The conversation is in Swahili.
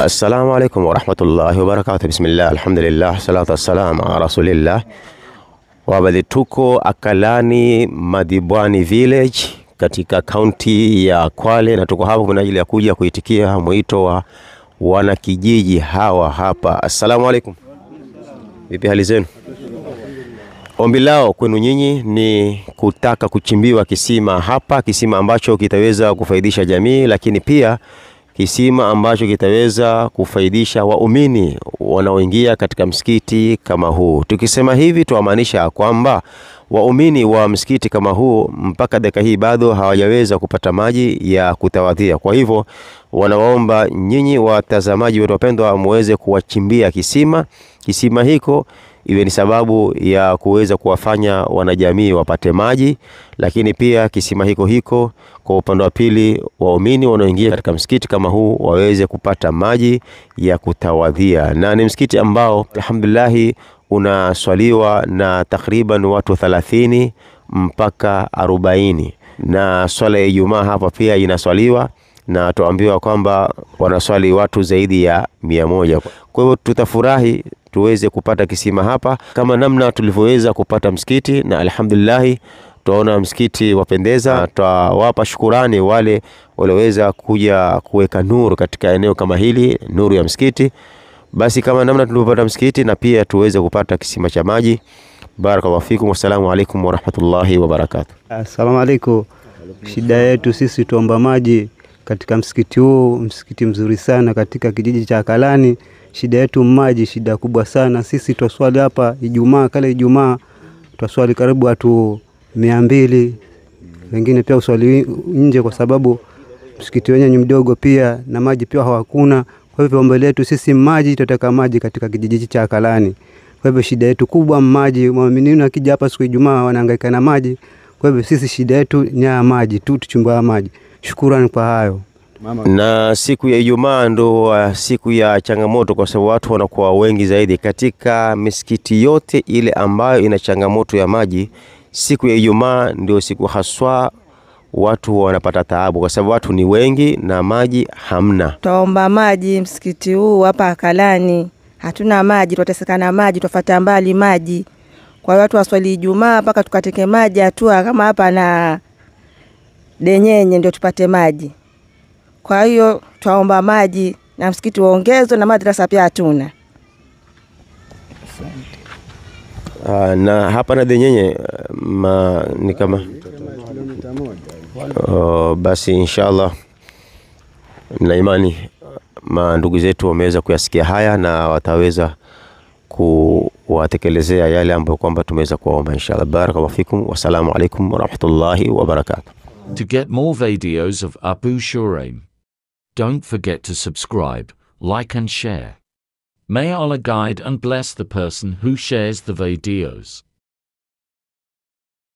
Assalamu alaikum wa rahmatullahi wa barakatuh. Bismillah, alhamdulillah, salatu wassalamu ala rasulillah. Wabadi tuko Akalani Madibwani Village katika county ya Kwale, na tuko hapa kwa ajili ya kuja kuitikia mwito wa wanakijiji hawa hapa. Assalamu alaikum. Vipi hali zenu? Ombi lao kwenu nyinyi ni kutaka kuchimbiwa kisima hapa, kisima ambacho kitaweza kufaidisha jamii, lakini pia kisima ambacho kitaweza kufaidisha waumini wanaoingia katika msikiti kama huu. Tukisema hivi tuamaanisha kwamba waumini wa msikiti kama huu mpaka dakika hii bado hawajaweza kupata maji ya kutawadhia. Kwa hivyo wanawaomba nyinyi watazamaji wetu wapendwa muweze kuwachimbia kisima hiko iwe ni sababu ya kuweza kuwafanya wanajamii wapate maji, lakini pia kisima hiko kwa upande wa pili waumini wanaoingia katika msikiti kama huu waweze kupata maji ya kutawadhia. Na ni msikiti ambao alhamdulillah unaswaliwa na takriban watu 30 mpaka 40, na swala ya Ijumaa hapa pia inaswaliwa na tuambiwa kwamba wanaswali watu zaidi ya 100. Kwa hivyo tutafurahi tuweze kupata kisima hapa kama namna tulivyoweza kupata msikiti, na alhamdulillah tunaona msikiti wapendeza. Tutawapa shukrani wale walioweza kuja kuweka nuru katika eneo kama hili, nuru ya msikiti. Basi kama namna tulivyopata msikiti na pia tuweze kupata kisima cha maji. Barakallahu fikum. Wassalamu alaikum wa rahmatullahi wa barakatuh. Assalamu alaikum. Shida yetu sisi tuomba maji katika msikiti huu, msikiti mzuri sana katika kijiji cha Akalani. Shida yetu maji, shida kubwa sana. Sisi twaswali hapa Ijumaa, kale Ijumaa twaswali karibu watu 200. Wengine pia uswali nje kwa sababu msikiti wenyewe ni mdogo pia na maji pia hawakuna. Kwa hivyo ombi letu sisi maji, tutataka maji katika kijiji cha Akalani. Kwa hivyo shida yetu kubwa maji. Muumini akija hapa siku ya Ijumaa wanahangaika na maji. Kwa hivyo sisi shida yetu ni ya maji tu, tuchumba maji. Shukrani kwa hayo. Na siku ya Ijumaa ndo siku ya changamoto kwa sababu watu wanakuwa wengi zaidi katika misikiti yote ile ambayo ina changamoto ya maji. Siku ya Ijumaa ndio siku haswa watu wanapata taabu kwa sababu watu ni wengi na maji hamna. Tuomba maji msikiti huu hapa Akalani. Hatuna maji, tutatesekana maji, tufuata mbali maji. Kwa hiyo watu waswali Ijumaa mpaka tukateke maji hatua kama hapa na Denyenye ndio tupate maji. Kwa hiyo tuomba maji na msikiti uongezwe na madrasa pia hatuna. Na hapa na Denyenye ni kama basi inshallah na imani ndugu zetu wameweza kuyasikia haya na wataweza kuwatekelezea yale ambayo kwamba tumeweza kuomba inshallah. Barakallahu fikum. Wassalamu alaikum wa rahmatullahi wa barakatuh. To get more videos of Abu Shuraim, don't forget to subscribe, like and share. May Allah guide and bless the person who shares the videos.